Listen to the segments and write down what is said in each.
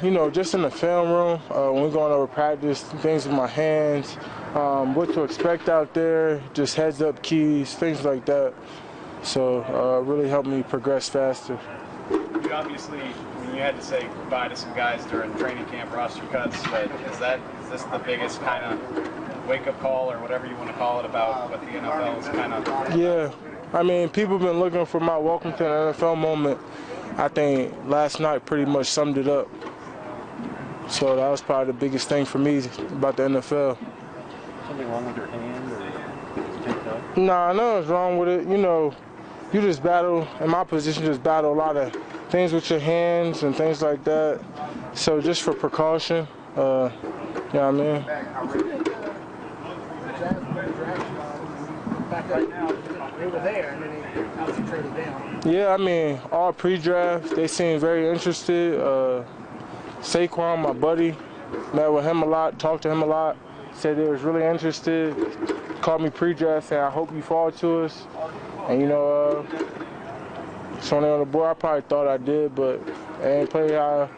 You know, just in the film room, when we're going over practice, things with my hands, what to expect out there, just heads-up keys, things like that. So really helped me progress faster. You obviously, I mean, you had to say goodbye to some guys during training camp roster cuts, but is this the biggest kind of wake-up call or whatever you want to call it about what the NFL is kind of? Yeah, I mean, people have been looking for my welcome to the NFL moment. I think last night pretty much summed it up. So that was probably the biggest thing for me about the NFL. Something wrong with your hand or it's taped up? Nah, nothing's wrong with it. You know, you just battle, in my position, just battle a lot of things with your hands and things like that. So just for precaution, you know what I mean? Back right now, they were there and then they obviously traded down. Yeah, I mean, all pre-draft, they seem very interested. Saquon, my buddy, met with him a lot, talked to him a lot, said they was really interested, called me pre-draft saying, I hope you fall to us. And, you know, so on the board, I probably thought I did, but it ain't play how,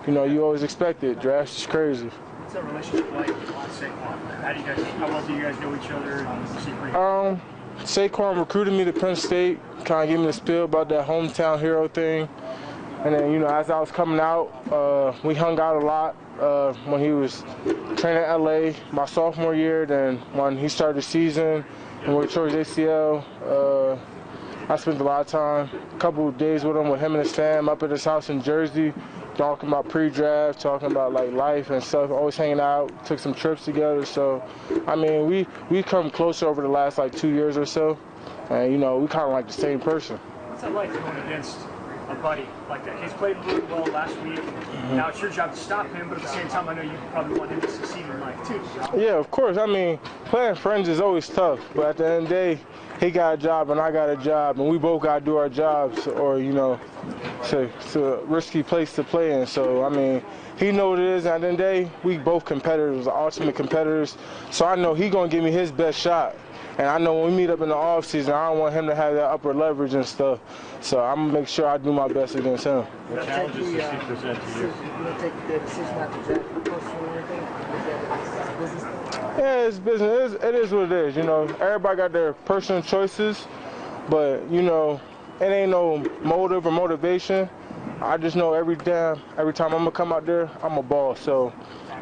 you know, you always expect it. Draft is crazy. What's that relationship like with Saquon? How well do you guys know each other? Saquon recruited me to Penn State, kind of gave me the spiel about that hometown hero thing. And then, you know, as I was coming out, we hung out a lot when he was training in LA my sophomore year. Then when he started the season and we tore his ACL, I spent a lot of time, a couple of days with him and his fam up at his house in Jersey, talking about pre-draft, talking about like life and stuff, always hanging out, took some trips together. So, I mean, we come closer over the last like 2 years or so. And, you know, we kind of like the same person. What's that like going against a buddy like that? He's played really well last week. Now it's your job to stop him, but at the same time, I know you probably want him to succeed in life too. Yeah, of course. I mean, playing friends is always tough, but at the end of the day, he got a job and I got a job, and we both got to do our jobs, or, you know, it's a risky place to play in. So, I mean, he knows what it is, and at the end of the day, we both competitors, ultimate competitors. So I know he's going to give me his best shot. And I know when we meet up in the offseason, I don't want him to have that upper leverage and stuff. So I'm going to make sure I do my best against him. What challenges does he present to you? You don't take the decision not to draft him personally or anything? Business? Yeah, it's business. It is what it is. You know, everybody got their personal choices, but, you know, it ain't no motive or motivation. I just know every time I'm going to come out there, I'm a ball. So,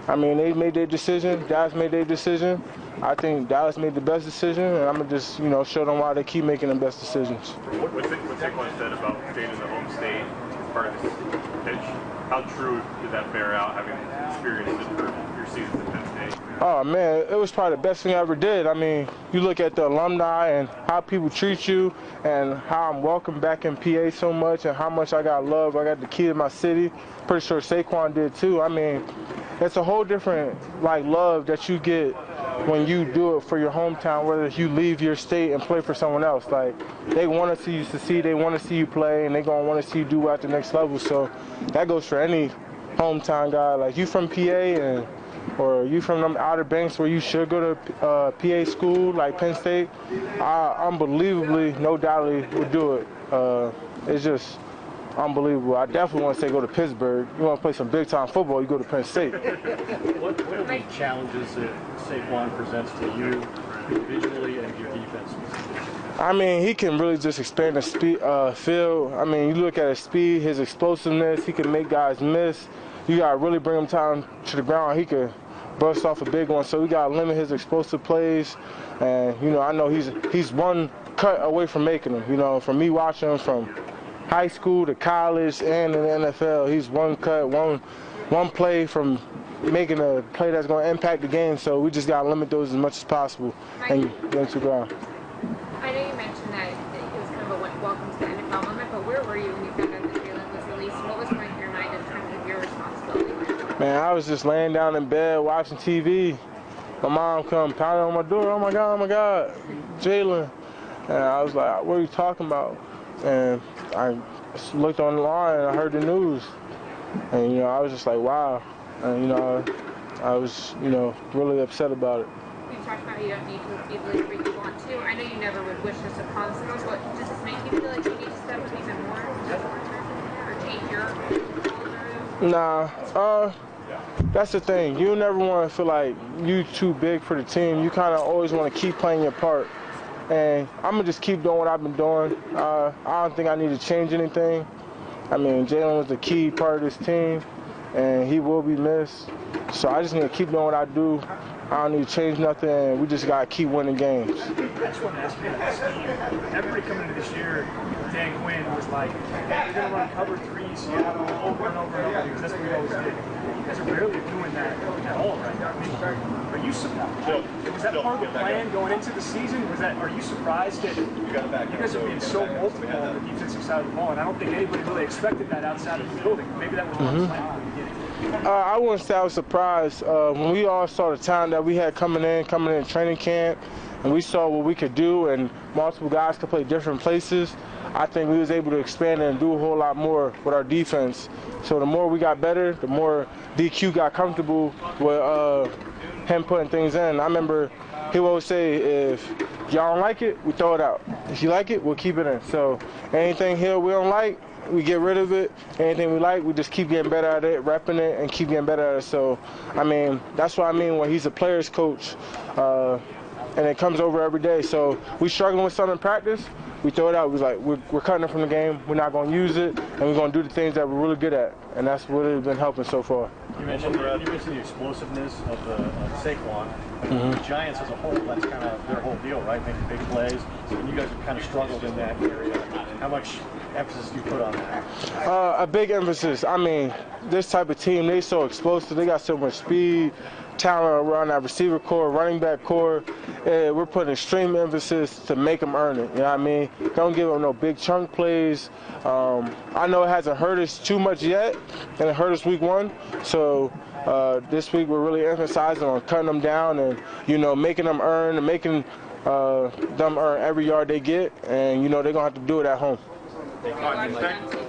I mean, they made their decision. Dallas made their decision. I think Dallas made the best decision, and I'm going to just, you know, show them why they keep making the best decisions. What's Saquon said about staying in the home state as part of this pitch? How true did that bear out, having experienced it for your seasons at Penn State? Oh, man, it was probably the best thing I ever did. I mean, you look at the alumni and how people treat you and how I'm welcomed back in PA so much and how much I got love. I got the key to my city. Pretty sure Saquon did too. I mean, it's a whole different, like, love that you get when you do it for your hometown, whether you leave your state and play for someone else. Like, they want to see you succeed, they want to see you play, and they're going to want to see you do at the next level. So that goes for any hometown guy. Like, you from PA or you from them Outer Banks where you should go to PA school, like Penn State, I unbelievably, no doubtly would do it. It's just unbelievable. I definitely want to say go to Pittsburgh. You want to play some big-time football, you go to Penn State. What are the challenges that Saquon presents to you individually and your defense? I mean, he can really just expand the field. I mean, you look at his speed, his explosiveness, he can make guys miss. You got to really bring him down to the ground. He could bust off a big one, so we got to limit his explosive plays. And, you know, I know he's one cut away from making them. You know, from me watching him from high school to college and in the NFL, he's one cut, one play from making a play that's going to impact the game. So we just got to limit those as much as possible and get them to the ground. I know you mentioned that it was kind of a welcome to the NFL moment, but where were you when you found out that Jaylon was released? What was going through your mind in terms of your responsibility? Man, I was just laying down in bed watching TV. My mom come pounding on my door. Oh my God, Jaylon. And I was like, what are you talking about? And I looked online and I heard the news. And, you know, I was just like, wow. And, you know, I was, you know, really upset about it. You talked about you don't need to be the leader you want to. I know you never would wish this upon someone, but does this make you feel like you need to step up even more or change your role in the room? Nah, that's the thing. You never want to feel like you too big for the team. You kind of always want to keep playing your part. And I'm going to just keep doing what I've been doing. I don't think I need to change anything. I mean, Jaylon was the key part of this team, and he will be missed. So I just need to keep doing what I do. I don't need to change nothing. We just got to keep winning games. I just want to ask you about this team. Everybody coming into this year, Dan Quinn was like, we're going to run cover 3 Seattle over and over and over because that's what we always did. You guys are rarely doing that at all right now. I mean, are you surprised? Was that part of the plan going into the season? Are you surprised that you guys are being so multiple on the defensive side of the ball? And I don't think anybody really expected that outside of the building. Maybe that was one plan from the beginning. I wouldn't say I was surprised. When we all saw the talent that we had coming in training camp, and we saw what we could do, and multiple guys could play different places, I think we was able to expand and do a whole lot more with our defense. So the more we got better, the more DQ got comfortable with him putting things in. I remember he would always say, if y'all don't like it, we throw it out. If you like it, we'll keep it in. So anything here we don't like, we get rid of it. Anything we like, we just keep getting better at it, repping it, and keep getting better at it. So, I mean, that's what I mean when he's a player's coach, and it comes over every day. So we struggling with something in practice, we throw it out. We're cutting it from the game. We're not going to use it, and we're going to do the things that we're really good at. And that's what has been helping so far. You mentioned the explosiveness of Saquon. The Giants as a whole, that's kind of their whole deal, right? Making big plays. And you guys have kind of struggled in that area. How much emphasis do you put on that? A big emphasis. I mean, this type of team, they so explosive. They got so much speed, talent around that receiver core, running back core. We're putting extreme emphasis to make them earn it. You know what I mean? Don't give them no big chunk plays. I know it hasn't hurt us too much yet, and it hurt us week 1. So this week we're really emphasizing on cutting them down and, making them earn and making them earn every yard they get. And, they're going to have to do it at home.